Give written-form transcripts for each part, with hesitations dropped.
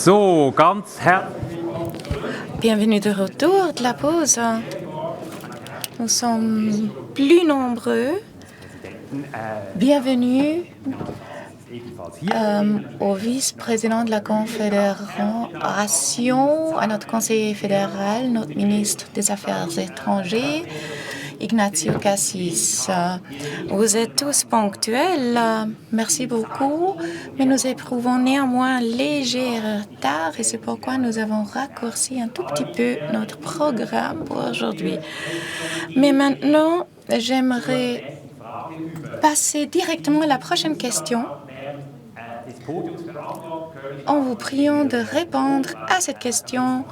So, ganz herzlich. Bienvenue de retour de la pause. Nous sommes plus nombreux. Bienvenue au vice-président de la Confédération, à notre conseiller fédéral, notre ministre des Affaires étrangères, Ignacio Cassis. Vous êtes tous ponctuels, merci beaucoup, mais nous éprouvons néanmoins un léger retard et c'est pourquoi nous avons raccourci un tout petit peu notre programme pour aujourd'hui. Mais maintenant, j'aimerais passer directement à la prochaine question en vous priant de répondre à cette question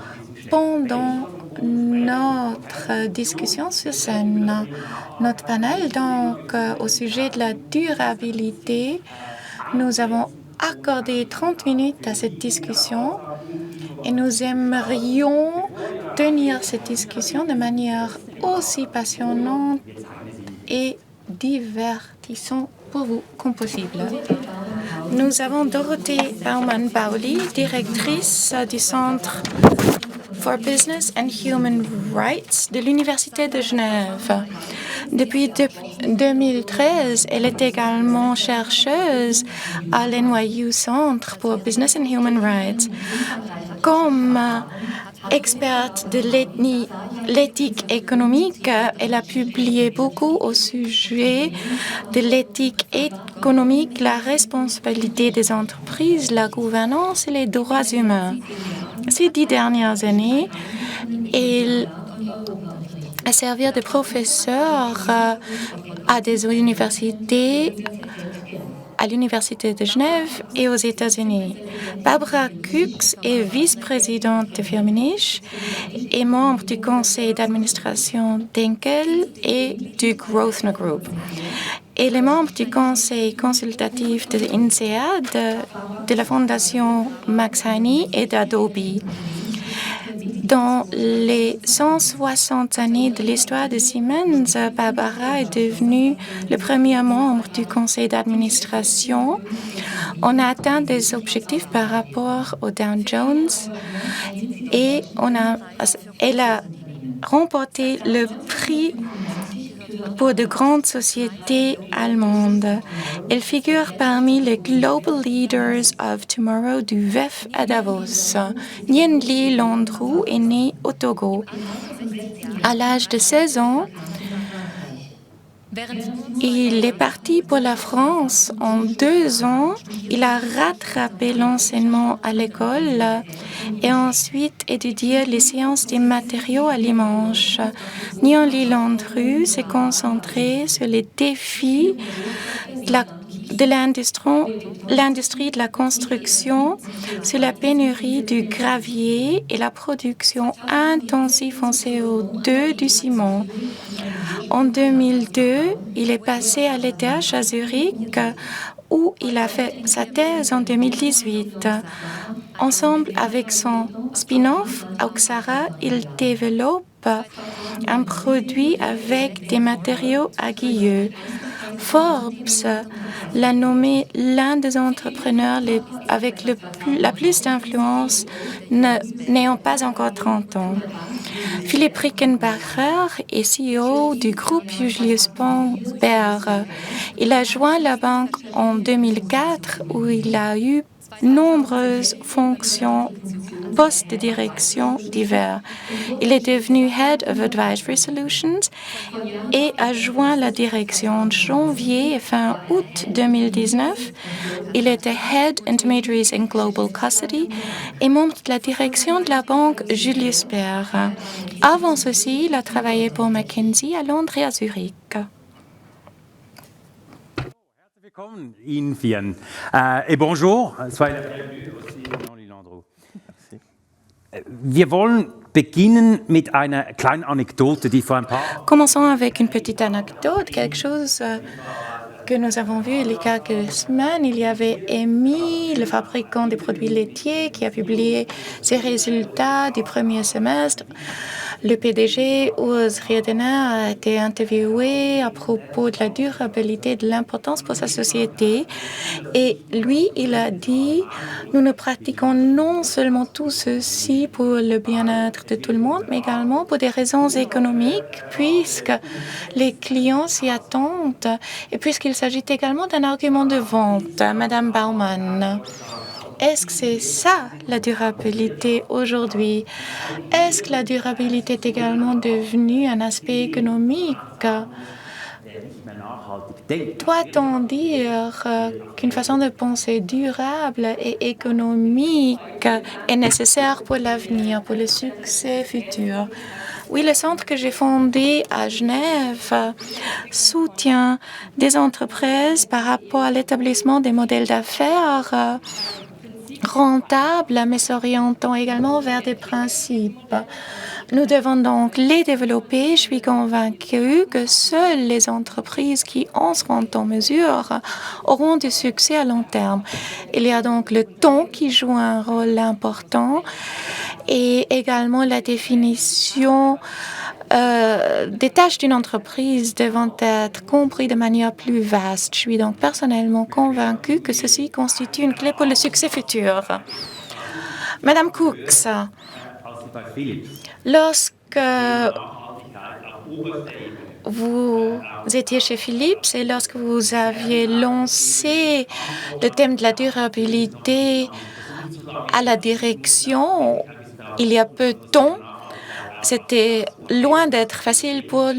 pendant notre discussion sur scène. Notre panel, donc, au sujet de la durabilité, nous avons accordé 30 minutes à cette discussion et nous aimerions tenir cette discussion de manière aussi passionnante et divertissante pour vous comme possible. Nous avons Dorothée Baumann-Bauli, directrice du Centre for Business and Human Rights de l'Université de Genève. Depuis 2013, elle est également chercheuse à l'NYU Centre for Business and Human Rights. Comme experte de l'éthique économique, elle a publié beaucoup au sujet de l'éthique économique, la responsabilité des entreprises, la gouvernance et les droits humains. Ces 10 dernières années, elle a servi de professeur à des universités, à l'Université de Genève et aux États-Unis. Barbara Cooks est vice-présidente de Firmenich et membre du conseil d'administration d'Enkel et du Growthner Group. Elle est membre du conseil consultatif de INSEAD, de la fondation Max Heine et d'Adobe. Dans les 160 années de l'histoire de Siemens, Barbara est devenue le premier membre du conseil d'administration. On a atteint des objectifs par rapport au Dow Jones et elle a remporté le prix pour de grandes sociétés allemandes. Elle figure parmi les Global Leaders of Tomorrow du VEF à Davos. Nguyen Ly Landru est né au Togo. À l'âge de 16 ans, il est parti pour la France. En 2 ans, il a rattrapé l'enseignement à l'école et ensuite étudié les sciences des matériaux à Limoges. Nguyen Ly Landru s'est concentré sur les défis de l'industrie de la construction, sur la pénurie du gravier et la production intensive en CO2 du ciment. En 2002, il est passé à l'ETH à Zurich, où il a fait sa thèse en 2018. Ensemble avec son spin-off, Auxara, il développe un produit avec des matériaux aiguilleux. Forbes l'a nommé l'un des entrepreneurs avec la plus d'influence n'ayant pas encore 30 ans. Philippe Rickenbacher est CEO du groupe Julius Baer. Il a joint la banque en 2004 où il a eu nombreuses fonctions, postes de direction divers. Il est devenu Head of Advisory Solutions et a joint la direction en janvier et fin août 2019. Il était Head Intermediaries and Global Custody et membre de la direction de la banque Julius Baer. Avant ceci, il a travaillé pour McKinsey à Londres et à Zurich. Willkommen Ihnen vieren. Et bonjour. Soyez la bienvenue aussi, Nguyen Ly Landru. Wir wollen beginnen mit einer kleinen Anekdote, die vor ein paar... Commençons avec une petite anecdote, quelque chose que nous avons vu il y a quelques semaines, il y avait EMI, le fabricant des produits laitiers, qui a publié ses résultats du premier semestre. Le PDG, Urs Riedener, a été interviewé à propos de la durabilité et de l'importance pour sa société. Et lui, il a dit, nous ne pratiquons non seulement tout ceci pour le bien-être de tout le monde, mais également pour des raisons économiques, puisque les clients s'y attendent et puisqu'il s'agit également d'un argument de vente. Madame Baumann. Est-ce que c'est ça, la durabilité aujourd'hui? Est-ce que la durabilité est également devenue un aspect économique? Doit-on dire qu'une façon de penser durable et économique est nécessaire pour l'avenir, pour le succès futur? Oui, le centre que j'ai fondé à Genève soutient des entreprises par rapport à l'établissement des modèles d'affaires rentables, mais s'orientant également vers des principes. Nous devons donc les développer. Je suis convaincue que seules les entreprises qui en seront en mesure auront du succès à long terme. Il y a donc le temps qui joue un rôle important et également la définition des tâches d'une entreprise devant être compris de manière plus vaste. Je suis donc personnellement convaincue que ceci constitue une clé pour le succès futur. Madame Cooks, lorsque vous étiez chez Philips et lorsque vous aviez lancé le thème de la durabilité à la direction, il y a peu de temps, c'était loin d'être facile pour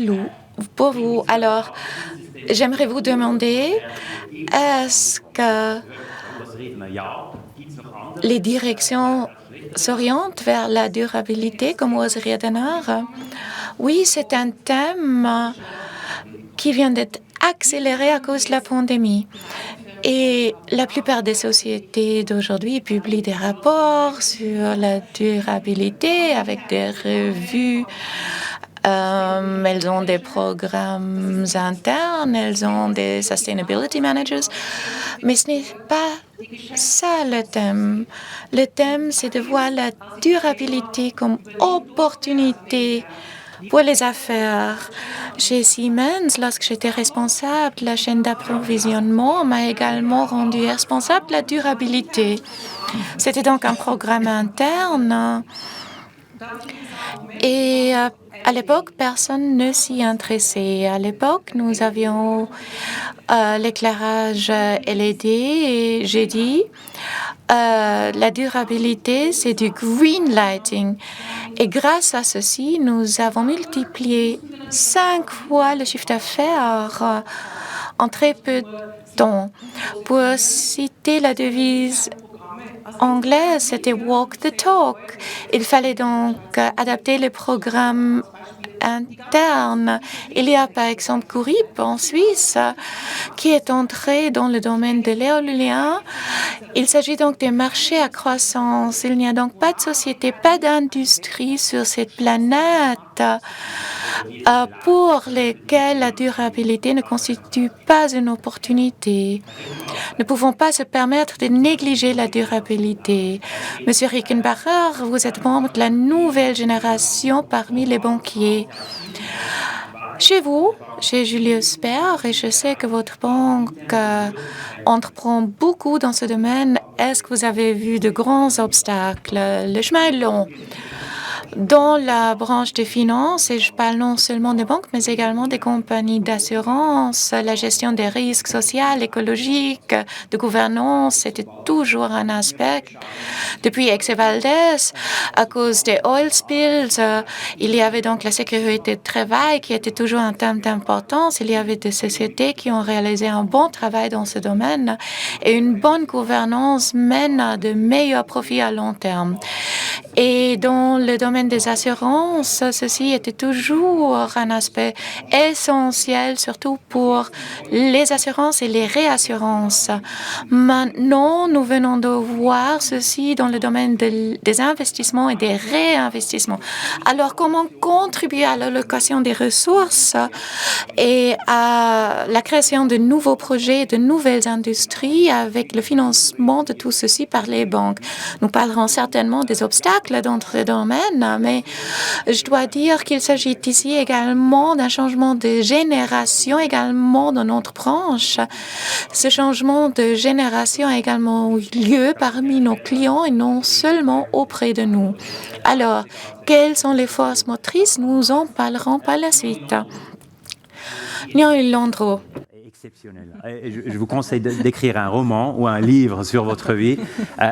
vous. Alors, j'aimerais vous demander, est-ce que les directions s'orientent vers la durabilité comme Urs Riedener? Oui, c'est un thème qui vient d'être accéléré à cause de la pandémie. Et la plupart des sociétés d'aujourd'hui publient des rapports sur la durabilité avec des revues. Elles ont des programmes internes, elles ont des sustainability managers. Mais ce n'est pas ça le thème. Le thème, c'est de voir la durabilité comme opportunité pour les affaires. Chez Siemens, lorsque j'étais responsable de la chaîne d'approvisionnement, on m'a également rendu responsable de la durabilité. C'était donc un programme interne. Et à l'époque, personne ne s'y intéressait. À l'époque, nous avions l'éclairage LED et j'ai dit la durabilité, c'est du green lighting. Et grâce à ceci, nous avons multiplié 5 fois le chiffre d'affaires en très peu de temps. Pour citer la devise anglaise, c'était walk the talk. Il fallait donc adapter les programmes internes. Il y a par exemple Curip en Suisse qui est entré dans le domaine de l'éolien. Il s'agit donc des marchés à croissance. Il n'y a donc pas de société, pas d'industrie sur cette planète pour lesquelles la durabilité ne constitue pas une opportunité. Nous ne pouvons pas se permettre de négliger la durabilité. Monsieur Rickenbacher, vous êtes membre de la nouvelle génération parmi les banquiers. Chez vous, chez Julius Baer, et je sais que votre banque entreprend beaucoup dans ce domaine, est-ce que vous avez vu de grands obstacles? Le chemin est long. Dans la branche des finances, et je parle non seulement des banques, mais également des compagnies d'assurance, la gestion des risques sociaux, écologiques, de gouvernance, c'était toujours un aspect. Depuis Exe-Valdez, à cause des oil spills, il y avait donc la sécurité de travail qui était toujours un thème d'importance. Il y avait des sociétés qui ont réalisé un bon travail dans ce domaine et une bonne gouvernance mène à de meilleurs profits à long terme. Et dans le domaine des assurances, ceci était toujours un aspect essentiel, surtout pour les assurances et les réassurances. Maintenant, nous venons de voir ceci dans le domaine des investissements et des réinvestissements. Alors, comment contribuer à l'allocation des ressources et à la création de nouveaux projets, de nouvelles industries avec le financement de tout ceci par les banques? Nous parlerons certainement des obstacles dans ce domaine, mais je dois dire qu'il s'agit ici également d'un changement de génération également dans notre branche. Ce changement de génération a également eu lieu parmi nos clients et non seulement auprès de nous. Alors, quelles sont les forces motrices? Nous en parlerons par la suite. Neil Landreau. Exceptionnel. Et je vous conseille d'écrire un roman ou un livre sur votre vie.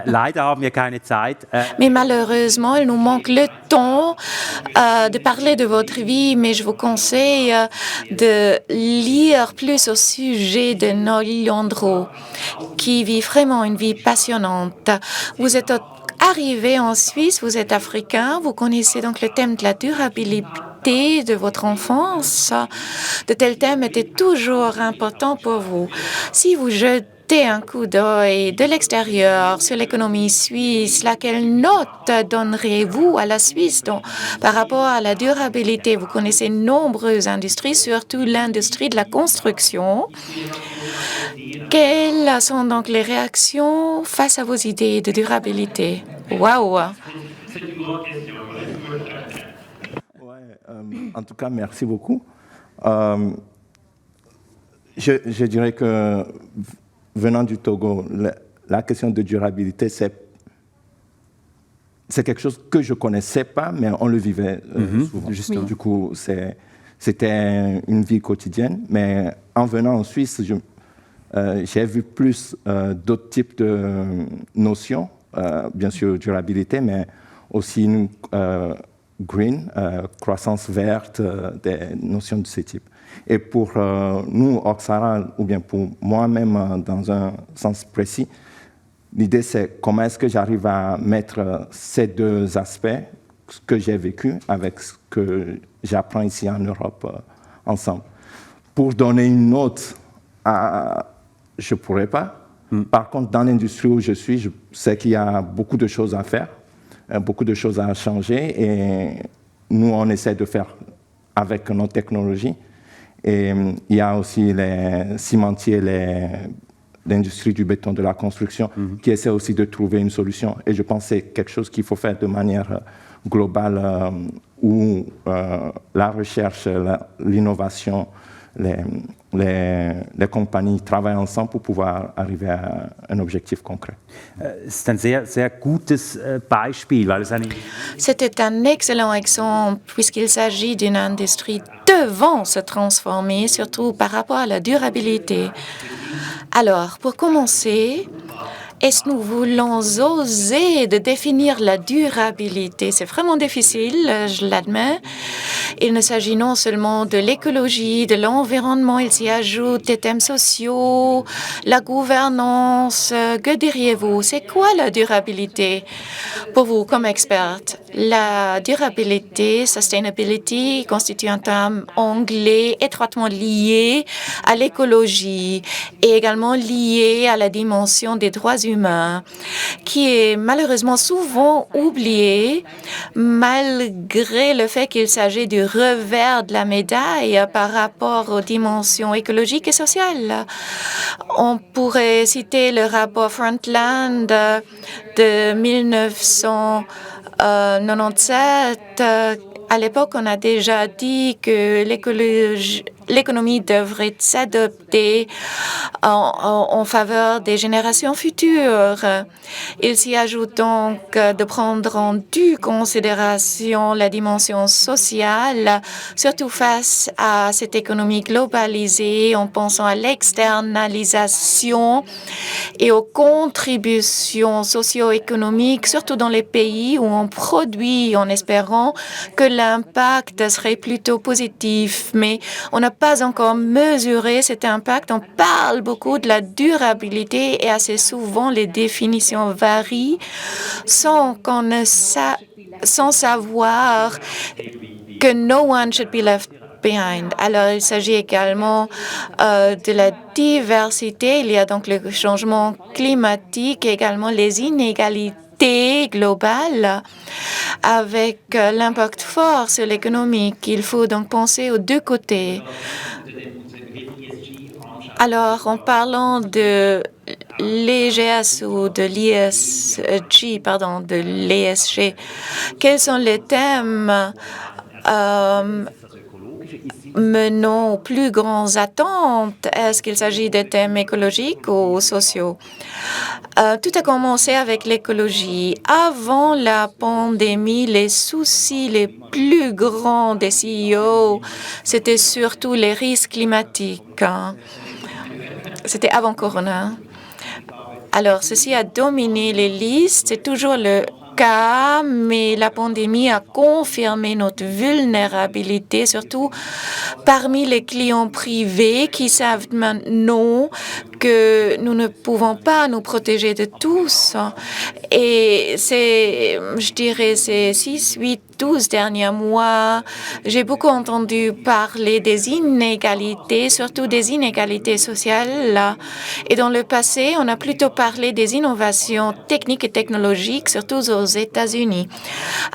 Leider haben wir keine Zeit. Mais malheureusement, il nous manque le temps de parler de votre vie, mais je vous conseille de lire plus au sujet de Neil Landreau, qui vit vraiment une vie passionnante. Vous êtes arrivé en Suisse, vous êtes africain, vous connaissez donc le thème de la durabilité de votre enfance. De tels thèmes étaient toujours importants pour vous. Si vous jetez un coup d'œil de l'extérieur sur l'économie suisse, laquelle note donneriez-vous à la Suisse par rapport à la durabilité? Vous connaissez nombreuses industries, surtout l'industrie de la construction. Quelles sont donc les réactions face à vos idées de durabilité? Waouh! En tout cas, merci beaucoup. Je dirais que venant du Togo, la question de durabilité, c'est quelque chose que je ne connaissais pas, mais on le vivait souvent. Justement. Du coup, c'était une vie quotidienne. Mais en venant en Suisse, j'ai vu plus d'autres types de notions, bien sûr durabilité, mais aussi green, croissance verte, des notions de ce type. Et pour nous, Oxara, ou bien pour moi-même dans un sens précis, l'idée c'est comment est-ce que j'arrive à mettre ces deux aspects, ce que j'ai vécu avec ce que j'apprends ici en Europe ensemble. Pour donner une note, je ne pourrais pas. Par contre, dans l'industrie où je suis, je sais qu'il y a beaucoup de choses à faire, beaucoup de choses à changer, et nous, on essaie de faire avec nos technologies. Et il y a aussi les cimentiers, l'industrie du béton, de la construction, qui essaie aussi de trouver une solution. Et je pense que c'est quelque chose qu'il faut faire de manière globale, où la recherche, l'innovation, les compagnies travaillent ensemble pour pouvoir arriver à un objectif concret. C'est un sehr gutes Beispiel, weil es eine... C'était un excellent exemple puisqu'il s'agit d'une industrie devant se transformer, surtout par rapport à la durabilité. Alors, pour commencer, est-ce que nous voulons oser de définir la durabilité? C'est vraiment difficile, je l'admets. Il ne s'agit non seulement de l'écologie, de l'environnement, il s'y ajoute des thèmes sociaux, la gouvernance. Que diriez-vous? C'est quoi la durabilité pour vous comme experte? La durabilité, sustainability, constitue un terme anglais étroitement lié à l'écologie et également lié à la dimension des droits humains, qui est malheureusement souvent oublié malgré le fait qu'il s'agit du revers de la médaille par rapport aux dimensions écologiques et sociales. On pourrait citer le rapport Frontland de 1997. À l'époque, on a déjà dit que l'économie devrait s'adapter en faveur des générations futures. Il s'y ajoute donc de prendre en due considération la dimension sociale, surtout face à cette économie globalisée, en pensant à l'externalisation et aux contributions socio-économiques, surtout dans les pays où on produit, en espérant que l'impact serait plutôt positif. Mais on n'a pas encore mesuré cet impact. On parle beaucoup de la durabilité et assez souvent les définitions varient sans savoir que no one should be left behind. Alors, il s'agit également de la diversité. Il y a donc le changement climatique et également les inégalités globales avec l'impact fort sur l'économie. Il faut donc penser aux deux côtés. Alors, en parlant de l'EGS ou de l'ESG, de l'ESG, quels sont les thèmes menant aux plus grandes attentes? Est-ce qu'il s'agit de thèmes écologiques ou sociaux? Tout a commencé avec l'écologie. Avant la pandémie, les soucis les plus grands des CEO, c'était surtout les risques climatiques. C'était avant Corona. Alors, ceci a dominé les listes. C'est toujours le cas, mais la pandémie a confirmé notre vulnérabilité, surtout parmi les clients privés qui savent maintenant que nous ne pouvons pas nous protéger de tous. Et je dirais, ces 6, 8, 12 derniers mois, j'ai beaucoup entendu parler des inégalités, surtout des inégalités sociales. Et dans le passé, on a plutôt parlé des innovations techniques et technologiques, surtout aux États-Unis.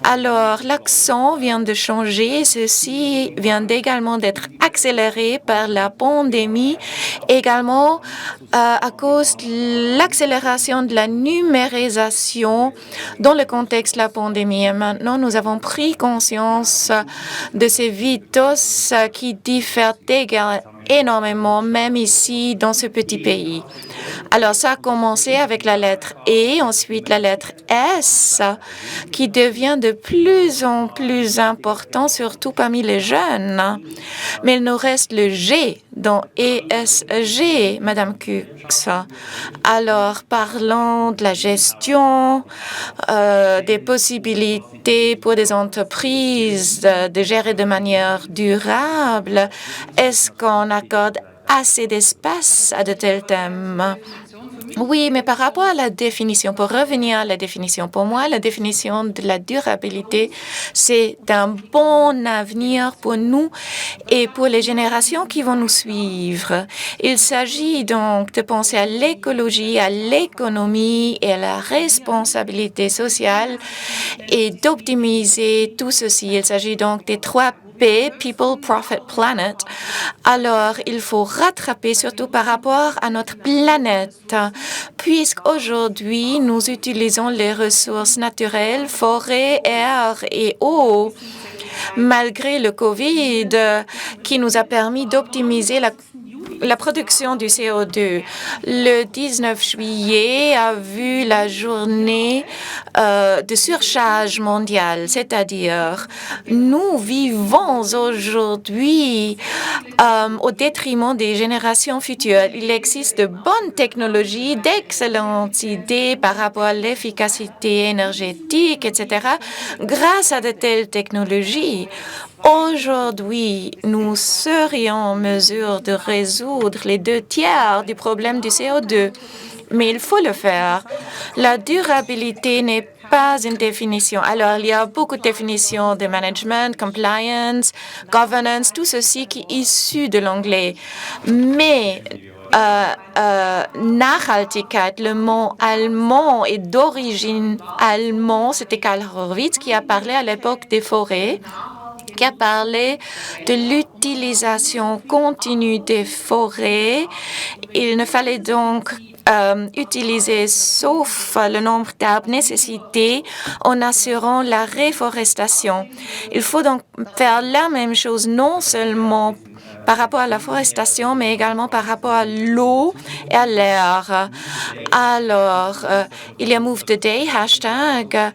Alors, l'accent vient de changer. Ceci vient également d'être accéléré par la pandémie, également à cause de l'accélération de la numérisation dans le contexte de la pandémie. Et maintenant, nous avons pris conscience de ces vitesses qui diffèrent énormément, même ici, dans ce petit pays. Alors, ça a commencé avec la lettre E, ensuite la lettre S, qui devient de plus en plus important, surtout parmi les jeunes. Mais il nous reste le G dans ESG, Madame Cux. Alors, parlons de la gestion, des possibilités pour des entreprises de gérer de manière durable. Est-ce qu'on accorde assez d'espace à de tels thèmes? Oui, mais par rapport à la définition, pour revenir à la définition, pour moi, la définition de la durabilité, c'est un bon avenir pour nous et pour les générations qui vont nous suivre. Il s'agit donc de penser à l'écologie, à l'économie et à la responsabilité sociale et d'optimiser tout ceci. Il s'agit donc des 3 P, People, Profit, Planet. Alors, il faut rattraper surtout par rapport à notre planète, puisqu'aujourd'hui, nous utilisons les ressources naturelles, forêt, air et eau, malgré le COVID qui nous a permis d'optimiser la production du CO2. Le 19 juillet a vu la journée de surcharge mondiale, c'est-à-dire nous vivons aujourd'hui au détriment des générations futures. Il existe de bonnes technologies, d'excellentes idées par rapport à l'efficacité énergétique, etc. Grâce à de telles technologies, aujourd'hui, nous serions en mesure de résoudre les 2/3 du problème du CO2. Mais il faut le faire. La durabilité n'est pas une définition. Alors, il y a beaucoup de définitions de management, compliance, governance, tout ceci qui est issu de l'anglais. Mais Nachhaltigkeit, le mot allemand est d'origine allemande. C'était Karl Horowitz qui a parlé à l'époque des forêts, qui a parlé de l'utilisation continue des forêts. Il ne fallait donc utiliser sauf le nombre d'arbres nécessités en assurant la réforestation. Il faut donc faire la même chose non seulement par rapport à la forestation, mais également par rapport à l'eau et à l'air. Alors, il y a Move the Day, hashtag.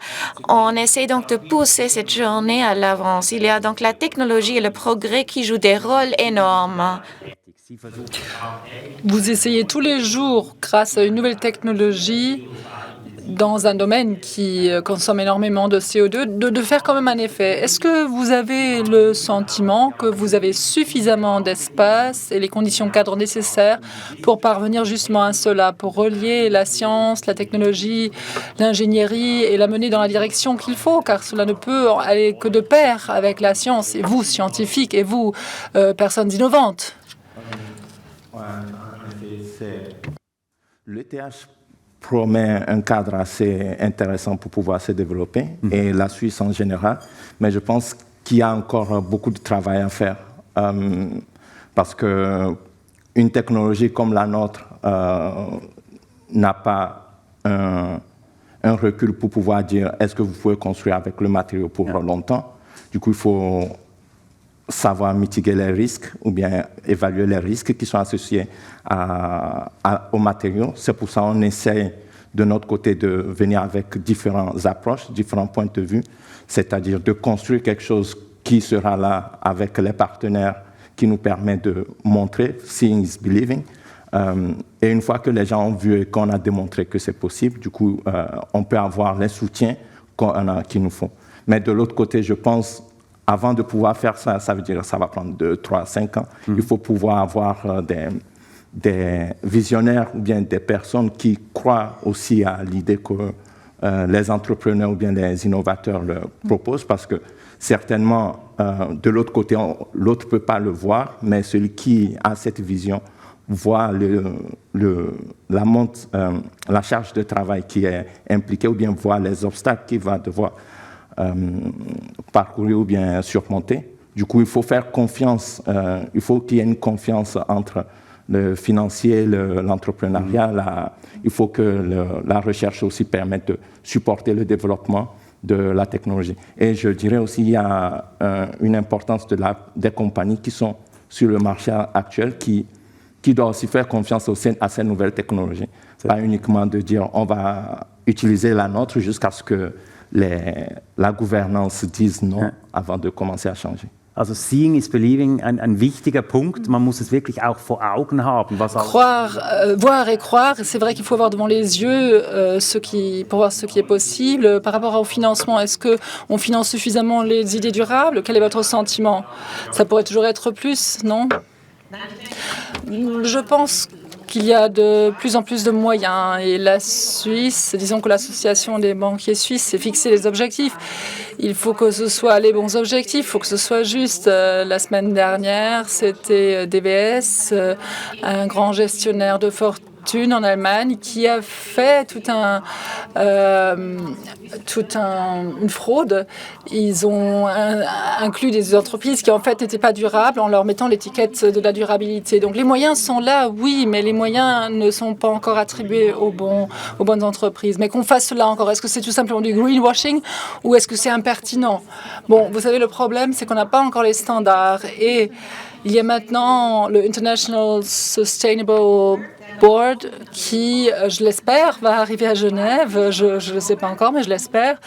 On essaie donc de pousser cette journée à l'avance. Il y a donc la technologie et le progrès qui jouent des rôles énormes. Vous essayez tous les jours, grâce à une nouvelle technologie, dans un domaine qui consomme énormément de CO2, de faire quand même un effet. Est-ce que vous avez le sentiment que vous avez suffisamment d'espace et les conditions cadres nécessaires pour parvenir justement à cela, pour relier la science, la technologie, l'ingénierie et la mener dans la direction qu'il faut, car cela ne peut aller que de pair avec la science, et vous, scientifiques, et vous, personnes innovantes? L'ETH promet un cadre assez intéressant pour pouvoir se développer, et la Suisse en général, mais je pense qu'il y a encore beaucoup de travail à faire, parce qu'une technologie comme la nôtre n'a pas un recul pour pouvoir dire est-ce que vous pouvez construire avec le matériau pour longtemps. Du coup, il faut savoir mitiguer les risques ou bien évaluer les risques qui sont associés aux matériaux. C'est pour ça qu'on essaie de notre côté de venir avec différentes approches, différents points de vue, c'est-à-dire de construire quelque chose qui sera là avec les partenaires qui nous permet de montrer, seeing is believing. Et une fois que les gens ont vu et qu'on a démontré que c'est possible, du coup, on peut avoir les soutiens qu'il nous faut. Mais de l'autre côté, je pense, avant de pouvoir faire ça, ça veut dire que ça va prendre 2, 3, 5 ans. Il faut pouvoir avoir des visionnaires ou bien des personnes qui croient aussi à l'idée que les entrepreneurs ou bien les innovateurs le proposent, parce que certainement, de l'autre côté, l'autre ne peut pas le voir, mais celui qui a cette vision voit la charge de travail qui est impliquée ou bien voit les obstacles qu'il va devoir parcourir ou bien surmonter. Du coup, il faut faire confiance, il faut qu'il y ait une confiance entre le financier, l'entrepreneuriat. Il faut que la recherche aussi permette de supporter le développement de la technologie. Et je dirais aussi qu'il y a une importance des compagnies qui sont sur le marché actuel qui doivent aussi faire confiance à ces nouvelles technologies. Pas uniquement de dire on va utiliser la nôtre jusqu'à ce que la gouvernance dise non avant de commencer à changer. Also seeing is believing, ein wichtiger Punkt. Man muss es wirklich auch vor Augen haben. Voir et croire, c'est vrai qu'il faut avoir devant les yeux pour voir ce qui est possible. Par rapport au financement, est-ce qu'on finance suffisamment les idées durables? Quel est votre sentiment? Ça pourrait toujours être plus, non? Je pense qu'il y a de plus en plus de moyens et la Suisse, disons que l'association des banquiers suisses s'est fixé les objectifs. Il faut que ce soit les bons objectifs, il faut que ce soit juste. La semaine dernière, c'était DBS, un grand gestionnaire de fortune en Allemagne, qui a fait une fraude. Ils ont inclus des entreprises qui en fait n'étaient pas durables en leur mettant l'étiquette de la durabilité. Donc les moyens sont là, oui, mais les moyens ne sont pas encore attribués aux bonnes entreprises. Mais qu'on fasse cela encore, est-ce que c'est tout simplement du greenwashing ou est-ce que c'est impertinent? Bon, vous savez, le problème, c'est qu'on n'a pas encore les standards. Et il y a maintenant le International Sustainable Board qui, je l'espère, va arriver à Genève. Je ne le sais pas encore, mais je l'espère.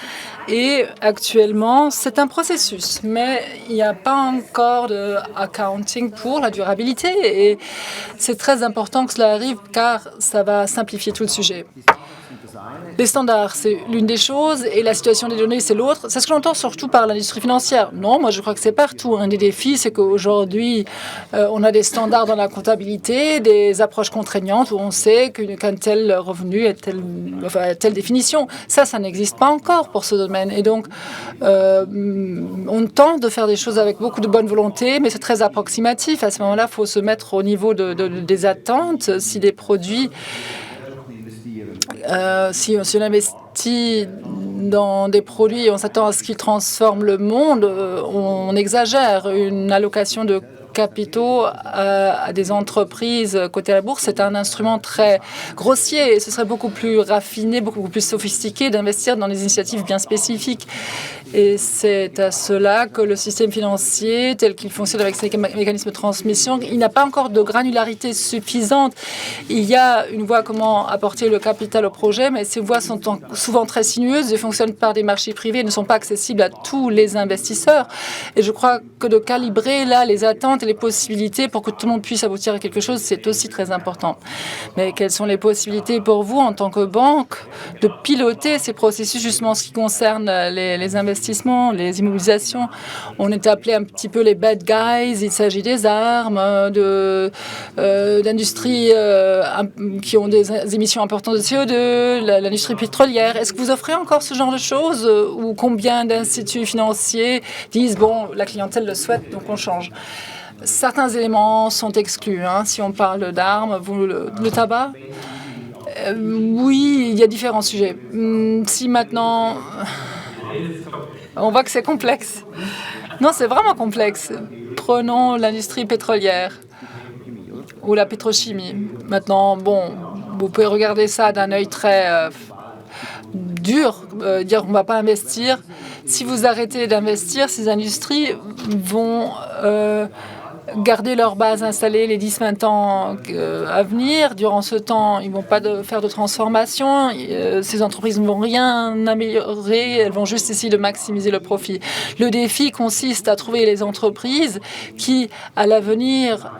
Et actuellement, c'est un processus. Mais il n'y a pas encore de accounting pour la durabilité. Et c'est très important que cela arrive car ça va simplifier tout le sujet. Les standards, c'est l'une des choses et la situation des données, c'est l'autre. C'est ce que j'entends surtout par l'industrie financière. Non, moi je crois que c'est partout. Un des défis, c'est qu'aujourd'hui, on a des standards dans la comptabilité, des approches contraignantes où on sait qu'un tel revenu est telle définition. Ça n'existe pas encore pour ce domaine. Et donc, on tente de faire des choses avec beaucoup de bonne volonté, mais c'est très approximatif. À ce moment-là, il faut se mettre au niveau des attentes. Si des produits... si on investit dans des produits et on s'attend à ce qu'ils transforment le monde, on exagère. Une allocation de capitaux à des entreprises cotées à la bourse, c'est un instrument très grossier et ce serait beaucoup plus raffiné, beaucoup plus sophistiqué d'investir dans des initiatives bien spécifiques. Et c'est à cela que le système financier, tel qu'il fonctionne avec ses mécanismes de transmission, il n'a pas encore de granularité suffisante. Il y a une voie comment apporter le capital au projet, mais ces voies sont souvent très sinueuses et fonctionnent par des marchés privés et ne sont pas accessibles à tous les investisseurs. Et je crois que de calibrer là les attentes et les possibilités pour que tout le monde puisse aboutir à quelque chose, c'est aussi très important. Mais quelles sont les possibilités pour vous en tant que banque de piloter ces processus justement en ce qui concerne les investissements, les immobilisations? On est appelé un petit peu les bad guys. Il s'agit des armes, d'industries qui ont des émissions importantes de CO2, l'industrie pétrolière. Est-ce que vous offrez encore ce genre de choses ou combien d'instituts financiers disent bon, la clientèle le souhaite, donc on change? Certains éléments sont exclus. Si on parle d'armes, le tabac, oui, il y a différents sujets. Si maintenant, on voit que c'est complexe. Non, c'est vraiment complexe. Prenons l'industrie pétrolière ou la pétrochimie. Maintenant, bon, vous pouvez regarder ça d'un œil très dur, dire on ne va pas investir. Si vous arrêtez d'investir, ces industries vont garder leur base installée les 10-20 ans à venir. Durant ce temps, ils ne vont pas faire de transformation. Ces entreprises ne vont rien améliorer. Elles vont juste essayer de maximiser le profit. Le défi consiste à trouver les entreprises qui, à l'avenir,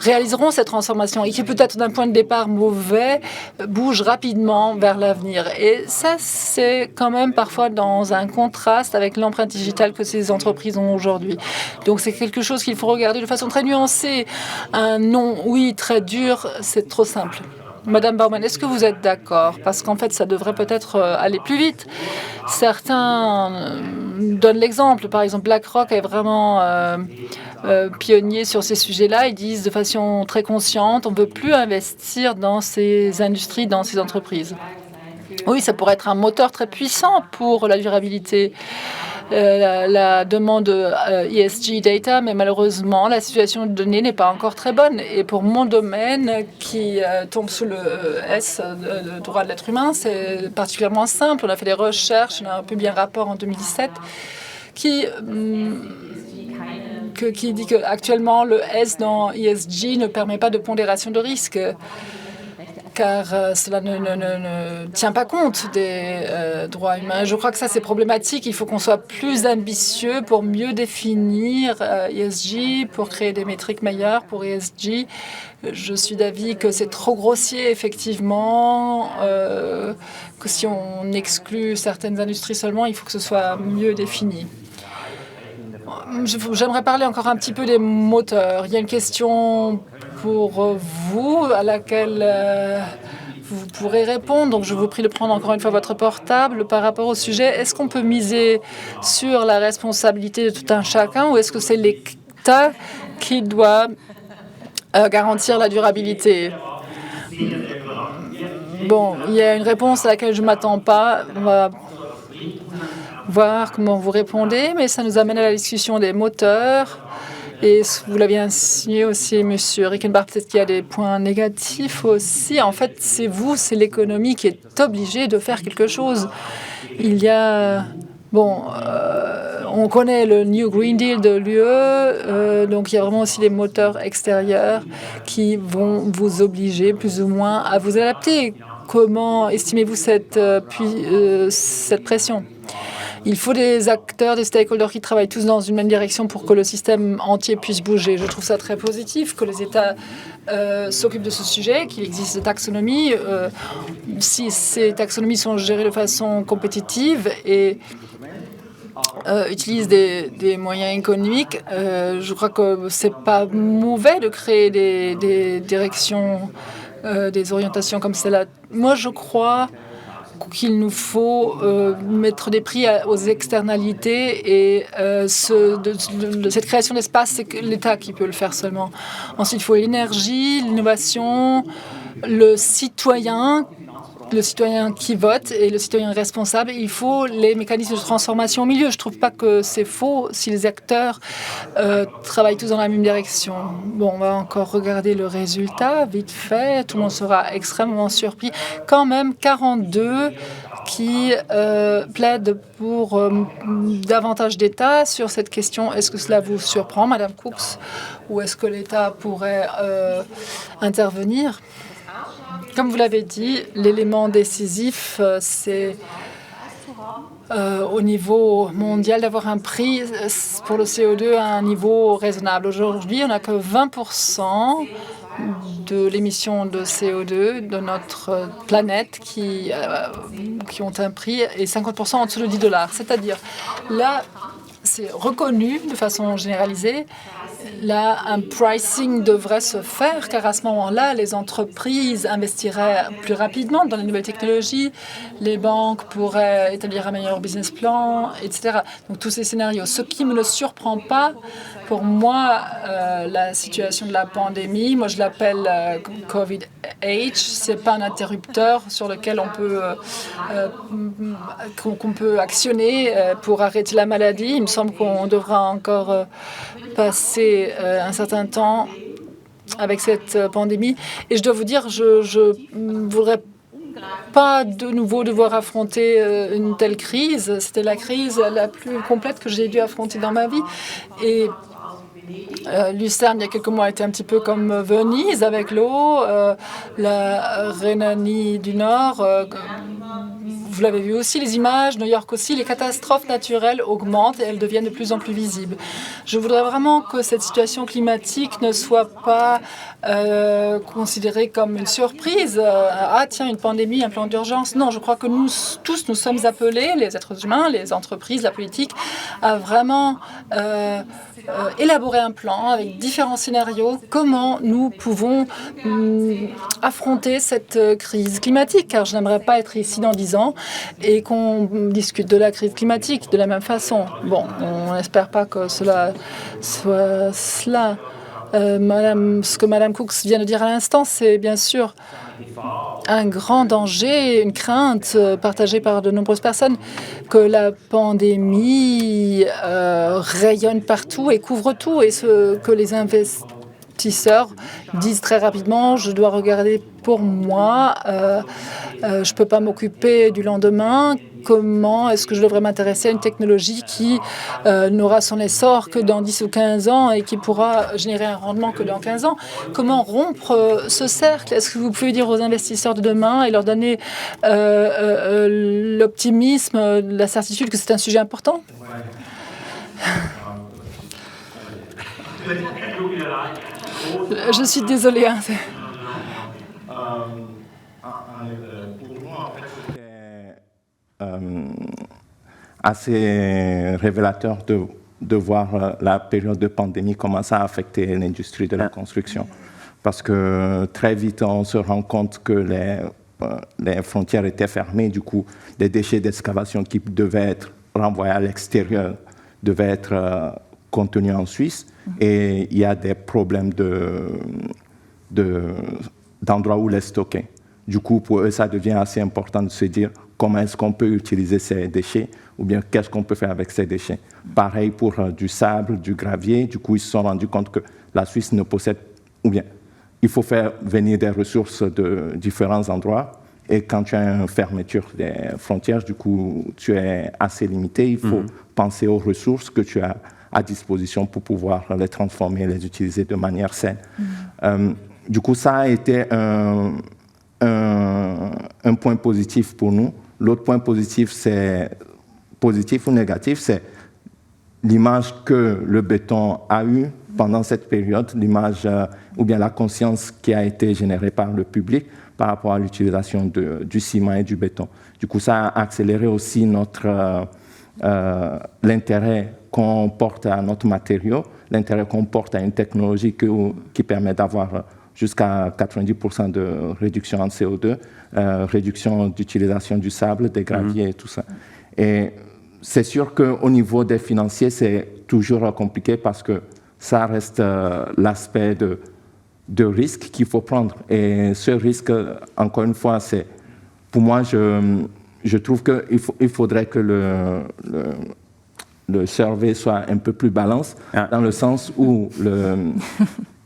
réaliseront cette transformation et qui, peut-être d'un point de départ mauvais, bougent rapidement vers l'avenir. Et ça, c'est quand même parfois dans un contraste avec l'empreinte digitale que ces entreprises ont aujourd'hui. Donc, c'est quelque chose qu'il faut regarder de façon très nuancée. Un non, oui, très dur, c'est trop simple. Madame Baumann, est-ce que vous êtes d'accord? Parce qu'en fait, ça devrait peut-être aller plus vite. Certains donnent l'exemple. Par exemple, BlackRock est vraiment pionnier sur ces sujets-là. Ils disent de façon très consciente, on ne veut plus investir dans ces industries, dans ces entreprises. Oui, ça pourrait être un moteur très puissant pour la durabilité. La demande ESG data, mais malheureusement, la situation de données n'est pas encore très bonne. Et pour mon domaine, qui tombe sous le S, le droit de l'être humain, c'est particulièrement simple. On a fait des recherches, on a publié un rapport en 2017 qui dit qu'actuellement, le S dans ESG ne permet pas de pondération de risque, car cela ne tient pas compte des droits humains. Je crois que ça, c'est problématique. Il faut qu'on soit plus ambitieux pour mieux définir ESG, pour créer des métriques meilleures pour ESG. Je suis d'avis que c'est trop grossier, effectivement, que si on exclut certaines industries seulement, il faut que ce soit mieux défini. J'aimerais parler encore un petit peu des moteurs. Il y a une question pour vous à laquelle vous pourrez répondre. Donc, je vous prie de prendre encore une fois votre portable par rapport au sujet. Est-ce qu'on peut miser sur la responsabilité de tout un chacun ou est-ce que c'est l'État qui doit garantir la durabilité? Bon, il y a une réponse à laquelle je ne m'attends pas. On va voir comment vous répondez, mais ça nous amène à la discussion des moteurs. Et vous l'aviez insinué aussi, Monsieur Rickenbach, peut-être qu'il y a des points négatifs aussi. En fait, c'est l'économie qui est obligée de faire quelque chose. Il y a... Bon, on connaît le New Green Deal de l'UE, donc il y a vraiment aussi les moteurs extérieurs qui vont vous obliger plus ou moins à vous adapter. Comment estimez-vous cette pression? Il faut des acteurs, des stakeholders qui travaillent tous dans une même direction pour que le système entier puisse bouger. Je trouve ça très positif que les États s'occupent de ce sujet, qu'il existe des taxonomies. Si ces taxonomies sont gérées de façon compétitive et utilisent des moyens économiques, je crois que c'est pas mauvais de créer des directions, des orientations comme celle-là. Moi, je crois qu'il nous faut mettre des prix aux externalités et cette création d'espace, c'est que l'État qui peut le faire seulement. Ensuite, il faut l'énergie, l'innovation, le citoyen qui vote et le citoyen responsable. Il faut les mécanismes de transformation au milieu. Je ne trouve pas que c'est faux si les acteurs travaillent tous dans la même direction. Bon, on va encore regarder le résultat, vite fait. Tout le monde sera extrêmement surpris. Quand même, 42 qui plaide pour davantage d'État sur cette question. Est-ce que cela vous surprend, Madame Cooks, ou est-ce que l'État pourrait intervenir? Comme vous l'avez dit, l'élément décisif, c'est au niveau mondial d'avoir un prix pour le CO2 à un niveau raisonnable. Aujourd'hui, on n'a que 20% de l'émission de CO2 de notre planète qui ont un prix et 50% en dessous de $10. C'est-à-dire, là, c'est reconnu de façon généralisée. Là, un pricing devrait se faire, car à ce moment-là, les entreprises investiraient plus rapidement dans les nouvelles technologies, les banques pourraient établir un meilleur business plan, etc. Donc, tous ces scénarios. Ce qui ne me surprend pas, pour moi, la situation de la pandémie, moi je l'appelle COVID-H, c'est pas un interrupteur sur lequel qu'on peut actionner pour arrêter la maladie. Il me semble qu'on devra encore passer un certain temps avec cette pandémie. Et je dois vous dire, je ne voudrais pas de nouveau devoir affronter une telle crise. C'était la crise la plus complète que j'ai dû affronter dans ma vie. Et Lucerne, il y a quelques mois, était un petit peu comme Venise avec l'eau, la Rhénanie du Nord. Vous l'avez vu aussi, les images, New York aussi, les catastrophes naturelles augmentent et elles deviennent de plus en plus visibles. Je voudrais vraiment que cette situation climatique ne soit pas considérée comme une surprise. Ah tiens, une pandémie, un plan d'urgence. Non, je crois que nous tous, nous sommes appelés, les êtres humains, les entreprises, la politique, à vraiment élaborer un plan avec différents scénarios, comment nous pouvons affronter cette crise climatique, car je n'aimerais pas être ici dans 10 ans et qu'on discute de la crise climatique de la même façon. Bon, on n'espère pas que cela soit cela. Ce que Madame Cooks vient de dire à l'instant, c'est bien sûr un grand danger, une crainte partagée par de nombreuses personnes que la pandémie rayonne partout et couvre tout, et ce que les investisseurs disent très rapidement, je dois regarder pour moi, je ne peux pas m'occuper du lendemain. Comment est-ce que je devrais m'intéresser à une technologie qui n'aura son essor que dans 10 ou 15 ans et qui pourra générer un rendement que dans 15 ans? Comment rompre ce cercle? Est-ce que vous pouvez dire aux investisseurs de demain et leur donner l'optimisme, la certitude que c'est un sujet important? Je suis désolée. Hein. Assez révélateur de voir la période de pandémie commencer à affecter l'industrie de la construction. Parce que très vite, on se rend compte que les frontières étaient fermées. Du coup, les déchets d'excavation qui devaient être renvoyés à l'extérieur devaient être contenus en Suisse. Et il y a des problèmes d'endroits où les stocker. Du coup, pour eux, ça devient assez important de se dire comment est-ce qu'on peut utiliser ces déchets ou bien qu'est-ce qu'on peut faire avec ces déchets. Pareil pour du sable, du gravier. Du coup, ils se sont rendus compte que la Suisse ne possède, ou bien il faut faire venir des ressources de différents endroits. Et quand tu as une fermeture des frontières, du coup, tu es assez limité. Il faut penser aux ressources que tu as à disposition pour pouvoir les transformer, les utiliser de manière saine. Du coup, ça a été un point positif pour nous. L'autre point positif, c'est positif ou négatif, c'est l'image que le béton a eue pendant cette période, l'image ou bien la conscience qui a été générée par le public par rapport à l'utilisation du ciment et du béton. Du coup, ça a accéléré aussi l'intérêt qu'on porte à notre matériau, l'intérêt qu'on porte à une technologie qui permet d'avoir jusqu'à 90% de réduction en CO2, réduction d'utilisation du sable, des graviers et tout ça. Et c'est sûr qu'au niveau des financiers, c'est toujours compliqué parce que ça reste l'aspect de risque qu'il faut prendre. Et ce risque, encore une fois, c'est, pour moi, je trouve qu'il faudrait que le survey soit un peu plus balance, dans le sens où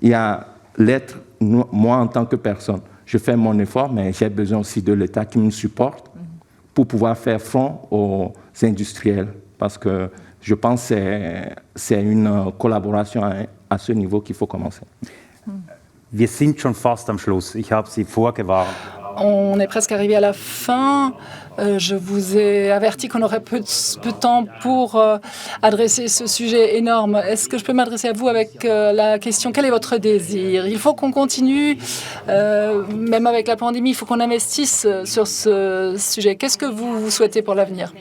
il y a l'être, moi en tant que personne, je fais mon effort, mais j'ai besoin aussi de l'État qui me supporte pour pouvoir faire front aux industriels. Parce que je pense que c'est une collaboration à ce niveau qu'il faut commencer. Wir sind schon fast am Schluss. Ich habe Sie vorgewarnt. On est presque arrivé à la fin. Je vous ai averti qu'on aurait peu de temps pour adresser ce sujet énorme. Est-ce que je peux m'adresser à vous avec la question « Quel est votre désir ?» Il faut qu'on continue, même avec la pandémie, il faut qu'on investisse sur ce sujet. Qu'est-ce que vous souhaitez pour l'avenir ?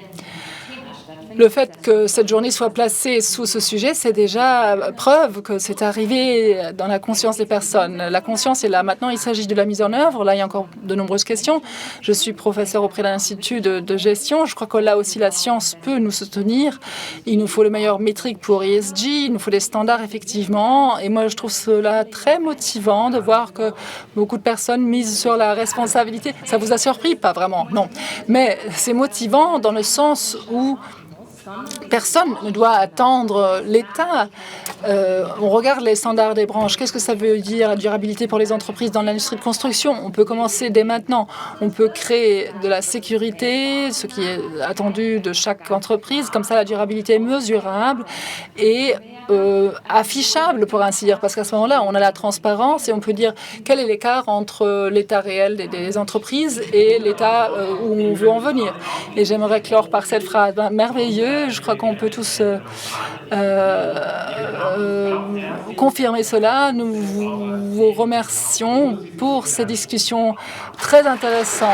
Le fait que cette journée soit placée sous ce sujet, c'est déjà preuve que c'est arrivé dans la conscience des personnes. La conscience est là. Maintenant, il s'agit de la mise en œuvre. Là, il y a encore de nombreuses questions. Je suis professeur auprès de l'Institut de gestion. Je crois que là aussi, la science peut nous soutenir. Il nous faut le meilleur métrique pour ESG. Il nous faut des standards, effectivement. Et moi, je trouve cela très motivant de voir que beaucoup de personnes misent sur la responsabilité. Ça vous a surpris? Pas vraiment, non. Mais c'est motivant dans le sens où personne ne doit attendre l'État. On regarde les standards des branches. Qu'est-ce que ça veut dire, la durabilité pour les entreprises dans l'industrie de construction? On peut commencer dès maintenant. On peut créer de la sécurité, ce qui est attendu de chaque entreprise. Comme ça, la durabilité est mesurable et affichable, pour ainsi dire. Parce qu'à ce moment-là, on a la transparence et on peut dire quel est l'écart entre l'état réel des entreprises et l'état où on veut en venir. Et j'aimerais clore par cette phrase merveilleuse. Je crois qu'on peut tous confirmer cela. Nous vous remercions pour ces discussions très intéressantes.